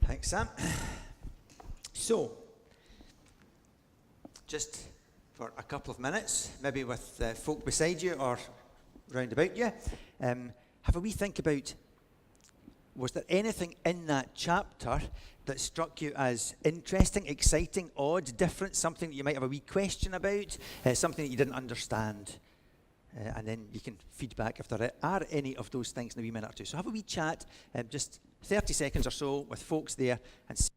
Thanks, Sam. So, just for a couple of minutes, maybe with folk beside you or round about you, have a wee think about, was there anything in that chapter that struck you as interesting, exciting, odd, different, something that you might have a wee question about, something that you didn't understand? And then you can feedback if there are any of those things in a wee minute or two. So have a wee chat, just 30 seconds or so with folks there and see.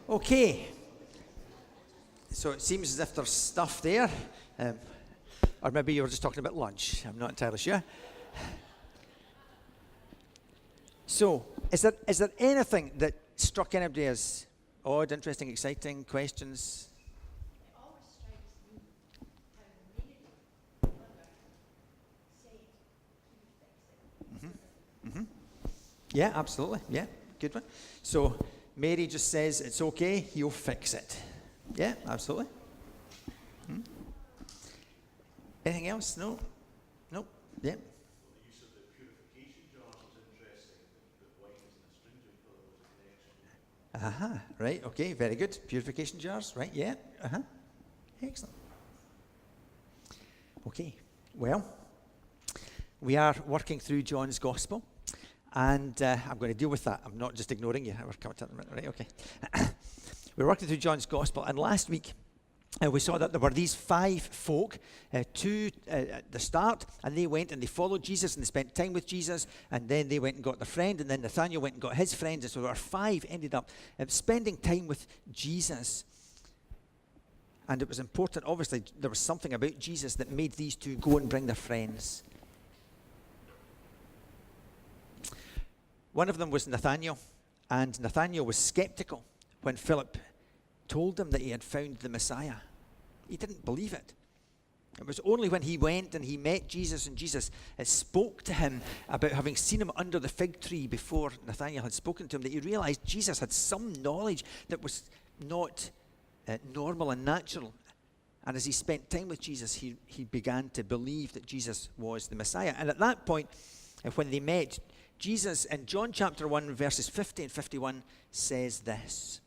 Okay, so it seems as if there's stuff there, or maybe you were just talking about lunch, I'm not entirely sure. So, is there anything that struck anybody as odd, interesting, exciting, questions? It always strikes me how Mary said, Yeah, absolutely, yeah, good one. So, Mary just says, it's okay, he'll fix it. Yeah, absolutely. Anything else? No? Nope. Yeah. The use of the purification jars is interesting, that wine isn't astringent, but there was a connection. Right, okay, very good. Purification jars, right, yeah, excellent. Okay, well, we are working through John's Gospel, and I'm going to deal with that. I'm not just ignoring you. We're coming to that in a minute, right, okay. We're working through John's Gospel, and last week, we saw that there were these 5 folk, 2 at the start, and they went and they followed Jesus and they spent time with Jesus, and then they went and got their friend, and then Nathanael went and got his friends, and so there were 5 ended up spending time with Jesus. And it was important, obviously, there was something about Jesus that made these 2 go and bring their friends. One of them was Nathanael, and Nathanael was skeptical when Philip told him that he had found the Messiah. He didn't believe it. It was only when he went and he met Jesus and Jesus spoke to him about having seen him under the fig tree before Nathanael had spoken to him that he realized Jesus had some knowledge that was not normal and natural. And as he spent time with Jesus, he began to believe that Jesus was the Messiah. And at that point, when they met, Jesus in John chapter 1, verses 50 and 51 says this: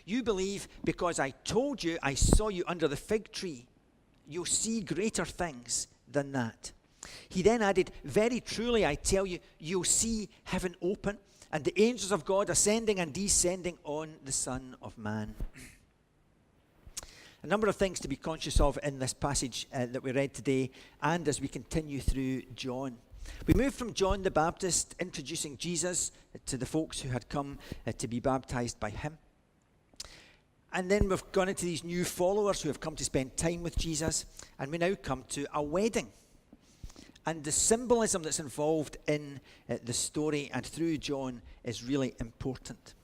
"You believe because I told you I saw you under the fig tree. You'll see greater things than that." He then added, "Very truly I tell you, you'll see heaven open and the angels of God ascending and descending on the Son of Man." A number of things to be conscious of in this passage that we read today and as we continue through John. We moved from John the Baptist introducing Jesus to the folks who had come to be baptized by him. And then we've gone into these new followers who have come to spend time with Jesus. And we now come to a wedding. And the symbolism that's involved in the story and through John is really important.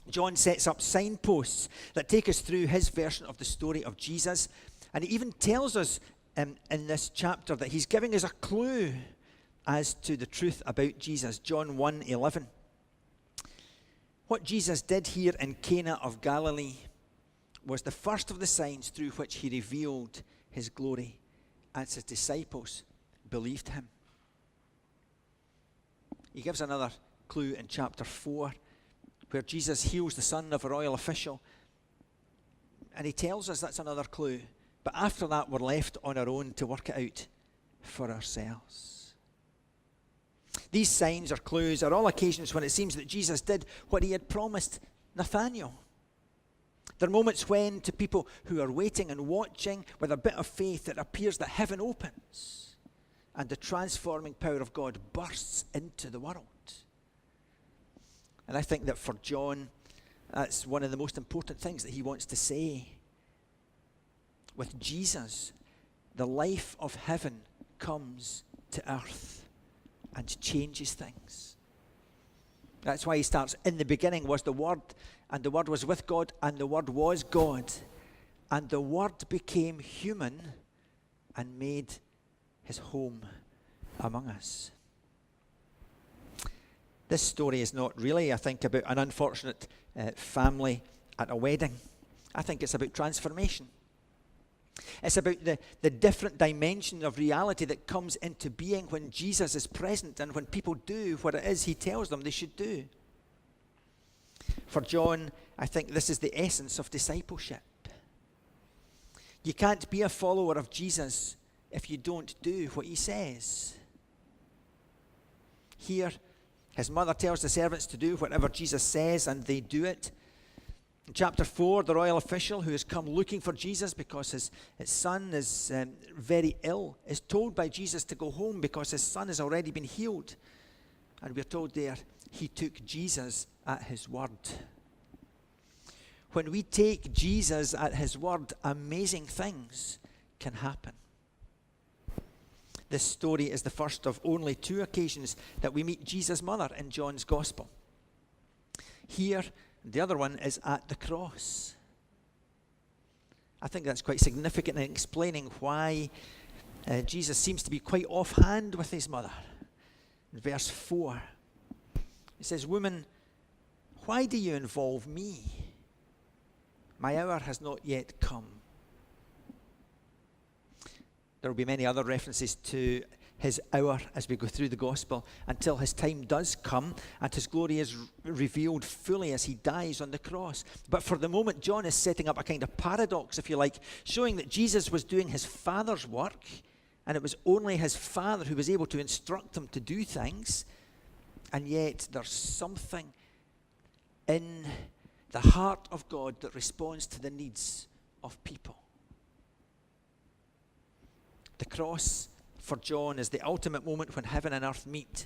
John sets up signposts that take us through his version of the story of Jesus. And he even tells us in this chapter that he's giving us a clue as to the truth about Jesus. John 1:11. What Jesus did here in Cana of Galilee was the first of the signs through which he revealed his glory, as his disciples believed him. He gives another clue in chapter 4, where Jesus heals the son of a royal official, and he tells us that's another clue. But after that, we're left on our own to work it out for ourselves. These signs or clues are all occasions when it seems that Jesus did what he had promised Nathanael. There are moments when, to people who are waiting and watching with a bit of faith, it appears that heaven opens and the transforming power of God bursts into the world. And I think that for John, that's one of the most important things that he wants to say. With Jesus, the life of heaven comes to earth and changes things. That's why he starts, in the beginning was the Word, and the Word was with God, and the Word was God. And the Word became human and made his home among us. This story is not really, I think, about an unfortunate family at a wedding. I think it's about transformation. It's about the different dimension of reality that comes into being when Jesus is present and when people do what it is he tells them they should do. For John, I think this is the essence of discipleship. You can't be a follower of Jesus if you don't do what he says. Here, his mother tells the servants to do whatever Jesus says, and they do it. In chapter 4, the royal official who has come looking for Jesus because his son is very ill is told by Jesus to go home because his son has already been healed. And we're told there, he took Jesus at his word. When we take Jesus at his word, amazing things can happen. This story is the first of only 2 occasions that we meet Jesus' mother in John's Gospel. Here, the other one is at the cross. I think that's quite significant in explaining why Jesus seems to be quite offhand with his mother. In verse 4, he says, "Woman, why do you involve me? My hour has not yet come." There will be many other references to his hour as we go through the gospel until his time does come and his glory is revealed fully as he dies on the cross. But for the moment, John is setting up a kind of paradox, if you like, showing that Jesus was doing his Father's work and it was only his Father who was able to instruct him to do things, and yet there's something in the heart of God that responds to the needs of people. The cross for John is the ultimate moment when heaven and earth meet.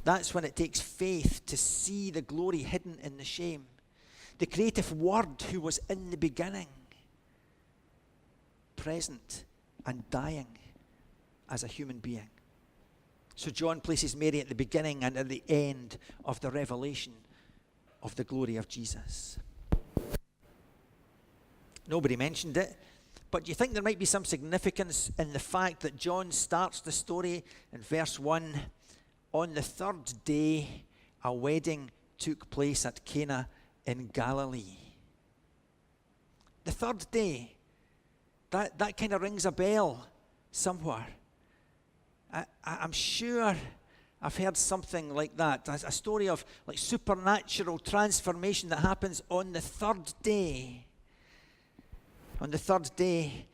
That's when it takes faith to see the glory hidden in the shame. The creative Word who was in the beginning, present and dying as a human being. So John places Mary at the beginning and at the end of the revelation of the glory of Jesus. Nobody mentioned it, but do you think there might be some significance in the fact that John starts the story in verse 1, "On the 3rd day, a wedding took place at Cana in Galilee." The 3rd day, that kind of rings a bell somewhere. I'm sure I've heard something like that, a story of like supernatural transformation that happens on the 3rd day. On the 3rd day,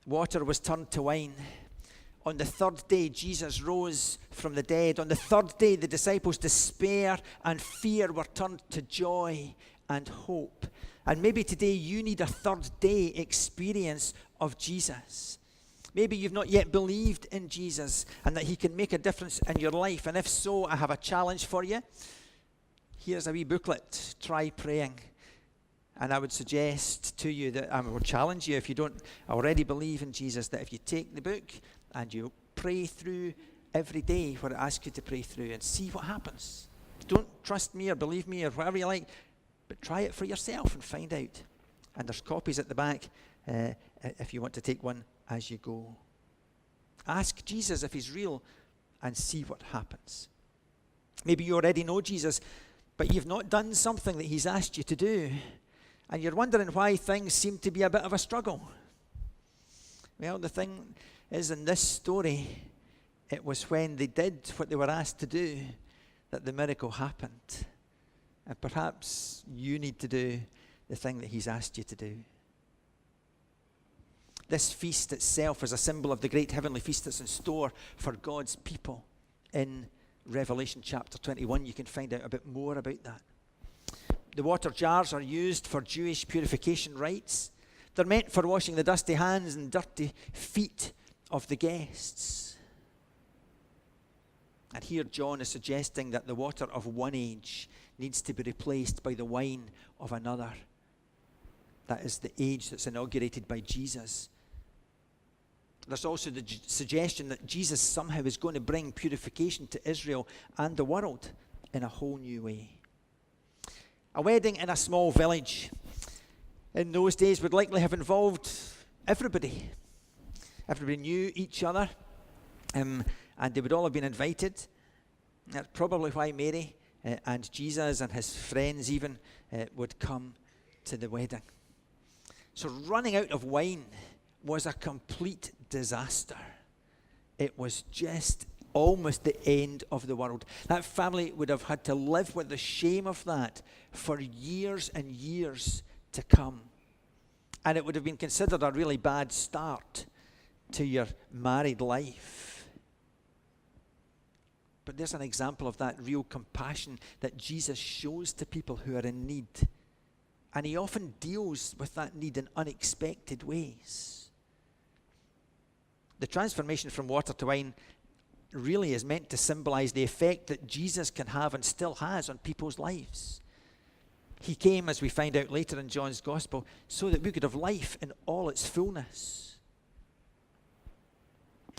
water was turned to wine. On the 3rd day, Jesus rose from the dead. On the 3rd day, the disciples' despair and fear were turned to joy and hope. And maybe today you need a 3rd day experience of Jesus. Maybe you've not yet believed in Jesus and that he can make a difference in your life. And if so, I have a challenge for you. Here's a wee booklet. Try praying. And I would suggest to you that I would challenge you, if you don't already believe in Jesus, that if you take the book and you pray through every day what it asks you to pray through and see what happens. Don't trust me or believe me or whatever you like, but try it for yourself and find out. And there's copies at the back if you want to take one as you go. Ask Jesus if he's real and see what happens. Maybe you already know Jesus, but you've not done something that he's asked you to do. And you're wondering why things seem to be a bit of a struggle. Well, the thing is, in this story, it was when they did what they were asked to do that the miracle happened. And perhaps you need to do the thing that he's asked you to do. This feast itself is a symbol of the great heavenly feast that's in store for God's people. In Revelation chapter 21, you can find out a bit more about that. The water jars are used for Jewish purification rites. They're meant for washing the dusty hands and dirty feet of the guests. And here John is suggesting that the water of one age needs to be replaced by the wine of another. That is the age that's inaugurated by Jesus. There's also the suggestion that Jesus somehow is going to bring purification to Israel and the world in a whole new way. A wedding in a small village in those days would likely have involved everybody. Everybody knew each other, and they would all have been invited. That's probably why Mary and Jesus and his friends even would come to the wedding. So running out of wine was a complete disaster. It was just almost the end of the world. That family would have had to live with the shame of that for years and years to come. And it would have been considered a really bad start to your married life. But there's an example of that real compassion that Jesus shows to people who are in need. And he often deals with that need in unexpected ways. The transformation from water to wine really is meant to symbolize the effect that Jesus can have and still has on people's lives. He came, as we find out later in John's Gospel, so that we could have life in all its fullness.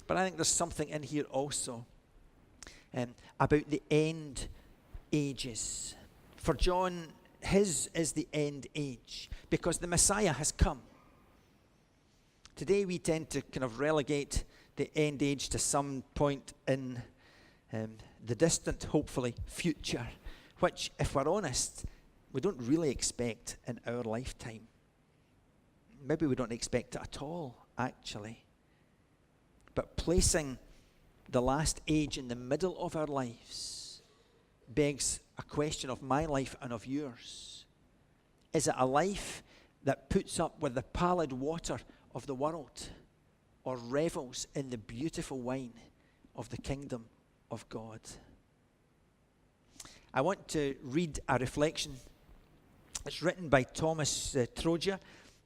But I think there's something in here also about the end ages. For John, his is the end age, because the Messiah has come. Today we tend to kind of relegate the end age to some point in the distant, hopefully, future, which, if we're honest, we don't really expect in our lifetime. Maybe we don't expect it at all, actually. But placing the last age in the middle of our lives begs a question of my life and of yours. Is it a life that puts up with the pallid water of the world, or revels in the beautiful wine of the kingdom of God? I want to read a reflection. It's written by Thomas Troja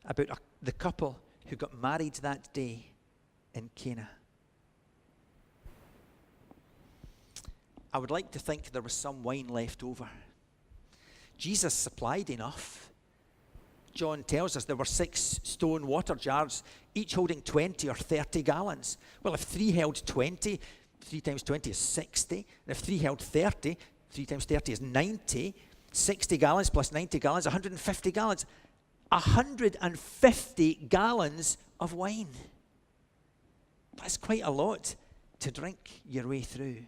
about the couple who got married that day in Cana. I would like to think there was some wine left over. Jesus supplied enough. John tells us there were 6 stone water jars, each holding 20 or 30 gallons. Well, if 3 held 20, 3 times 20 is 60. And if 3 held 30, 3 times 30 is 90. 60 gallons plus 90 gallons, 150 gallons. 150 gallons of wine. That's quite a lot to drink your way through.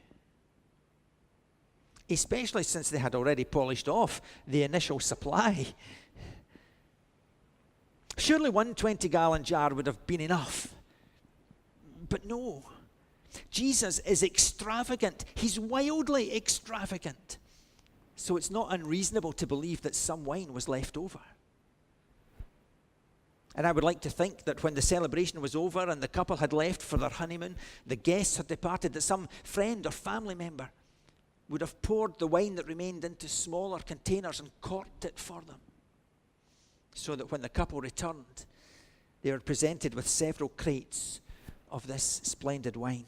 Especially since they had already polished off the initial supply. Surely one 20-gallon jar would have been enough. But no. Jesus is extravagant. He's wildly extravagant. So it's not unreasonable to believe that some wine was left over. And I would like to think that when the celebration was over and the couple had left for their honeymoon, the guests had departed, that some friend or family member would have poured the wine that remained into smaller containers and corked it for them, so that when the couple returned, they were presented with several crates of this splendid wine.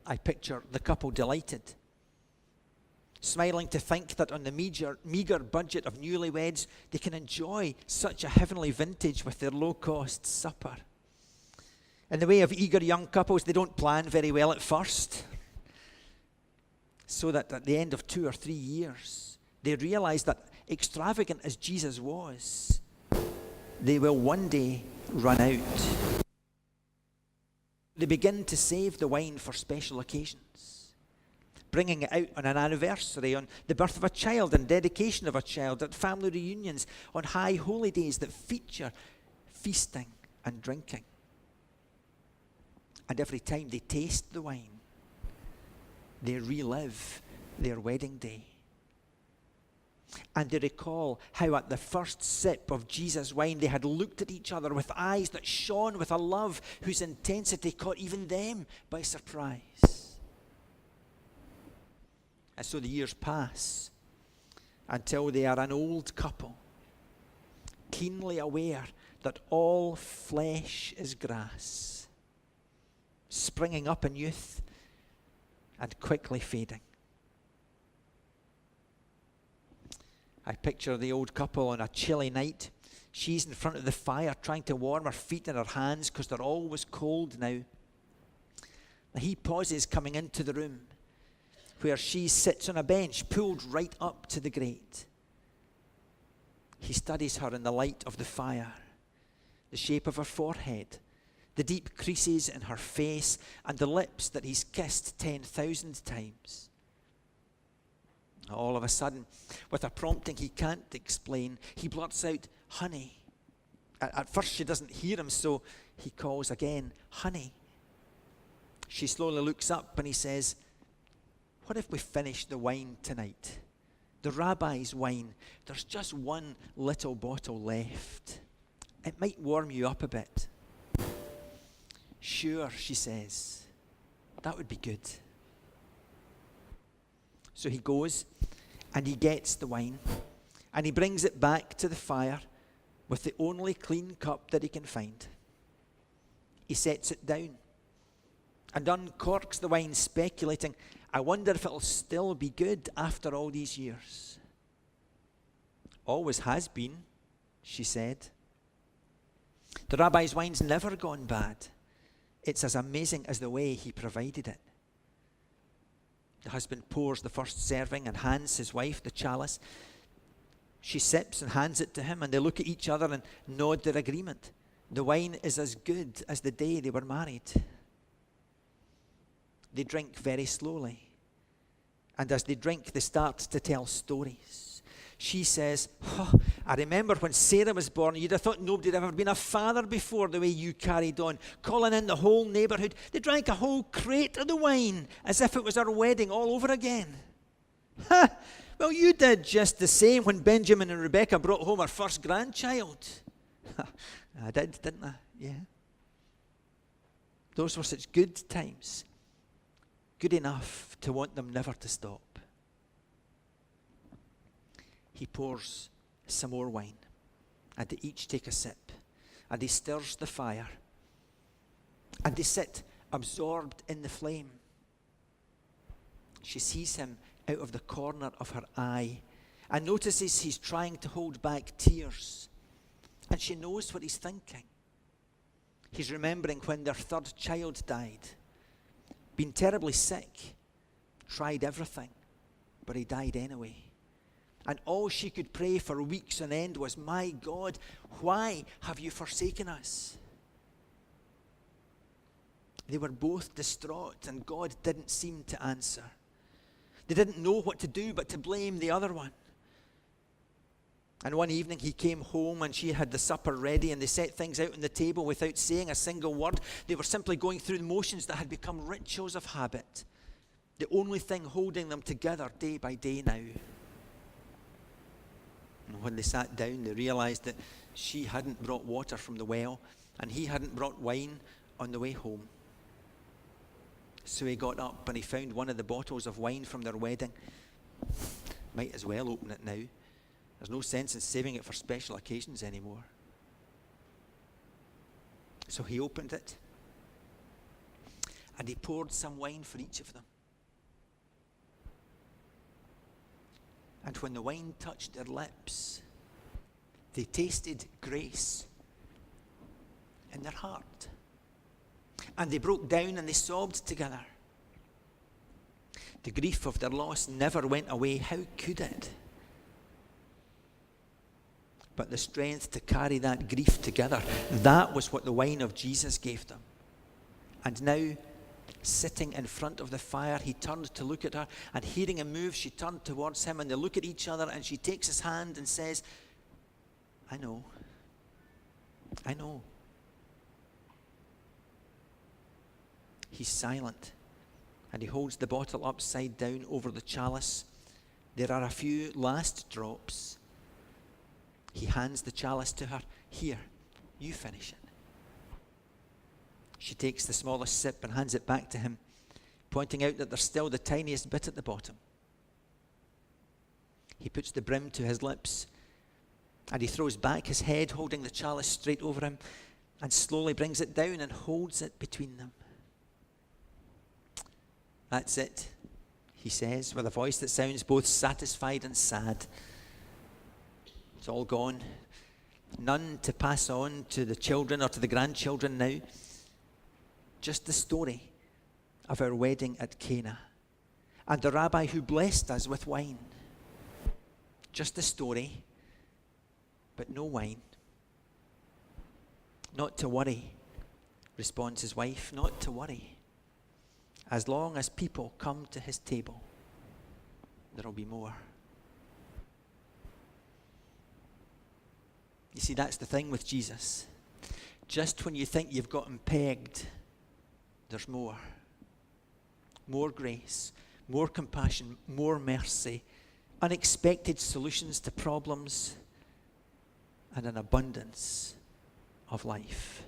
I picture the couple delighted, smiling to think that on the meager budget of newlyweds, they can enjoy such a heavenly vintage with their low-cost supper. In the way of eager young couples, they don't plan very well at first, so that at the end of 2 or 3 years, they realize that extravagant as Jesus was, they will one day run out. They begin to save the wine for special occasions, bringing it out on an anniversary, on the birth of a child and dedication of a child, at family reunions, on high holy days that feature feasting and drinking. And every time they taste the wine, they relive their wedding day. And they recall how at the first sip of Jesus' wine, they had looked at each other with eyes that shone with a love whose intensity caught even them by surprise. And so the years pass until they are an old couple, keenly aware that all flesh is grass, springing up in youth and quickly fading. I picture the old couple on a chilly night. She's in front of the fire trying to warm her feet and her hands because they're always cold now. He pauses coming into the room where she sits on a bench pulled right up to the grate. He studies her in the light of the fire, the shape of her forehead, the deep creases in her face, and the lips that he's kissed 10,000 times. All of a sudden, with a prompting he can't explain, he blurts out, "Honey." At first she doesn't hear him, so he calls again, "Honey." She slowly looks up and he says, "What if we finish the wine tonight? The rabbi's wine. There's just one little bottle left. It might warm you up a bit." "Sure," she says. "That would be good." So he goes and he gets the wine and he brings it back to the fire with the only clean cup that he can find. He sets it down and uncorks the wine, speculating, "I wonder if it'll still be good after all these years." "Always has been," she said. "The rabbi's wine's never gone bad. It's as amazing as the way he provided it." The husband pours the first serving and hands his wife the chalice. She sips and hands it to him, and they look at each other and nod their agreement. The wine is as good as the day they were married. They drink very slowly, and as they drink, they start to tell stories. She says, "I remember when Sarah was born, you'd have thought nobody had ever been a father before, the way you carried on, calling in the whole neighbourhood. They drank a whole crate of the wine, as if it was our wedding all over again." "Ha! Well, you did just the same when Benjamin and Rebecca brought home our first grandchild." "I did, didn't I? Yeah." Those were such good times. Good enough to want them never to stop. He pours some more wine, and they each take a sip, and he stirs the fire, and they sit absorbed in the flame. She sees him out of the corner of her eye and notices he's trying to hold back tears, and she knows what he's thinking. He's remembering when their third child died, been terribly sick, tried everything, but he died anyway. And all she could pray for weeks on end was, "My God, why have you forsaken us?" They were both distraught, and God didn't seem to answer. They didn't know what to do but to blame the other one. And one evening he came home and she had the supper ready, and they set things out on the table without saying a single word. They were simply going through the motions that had become rituals of habit, the only thing holding them together day by day now. And when they sat down, they realized that she hadn't brought water from the well, and he hadn't brought wine on the way home. So he got up and he found one of the bottles of wine from their wedding. Might as well open it now. There's no sense in saving it for special occasions anymore. So he opened it, and he poured some wine for each of them. And when the wine touched their lips, they tasted grace in their heart. And they broke down and they sobbed together. The grief of their loss never went away. How could it? But the strength to carry that grief together, that was what the wine of Jesus gave them. And now, sitting in front of the fire, he turned to look at her, and hearing him move, she turned towards him, and they look at each other, and she takes his hand and says, I know. He's silent, and he holds the bottle upside down over the chalice. There are a few last drops. He hands the chalice to her. Here, you finish it. She takes the smallest sip and hands it back to him, pointing out that there's still the tiniest bit at the bottom. He puts the brim to his lips, and he throws back his head, holding the chalice straight over him, and slowly brings it down and holds it between them. That's it, he says, with a voice that sounds both satisfied and sad. It's all gone. None to pass on to the children or to the grandchildren now. Just the story of our wedding at Cana and the rabbi who blessed us with wine. Just the story, but no wine. Not to worry, responds his wife, not to worry. As long as people come to his table, there'll be more. You see, that's the thing with Jesus. Just when you think you've got him pegged, there's more. More grace, more compassion, more mercy, unexpected solutions to problems, and an abundance of life.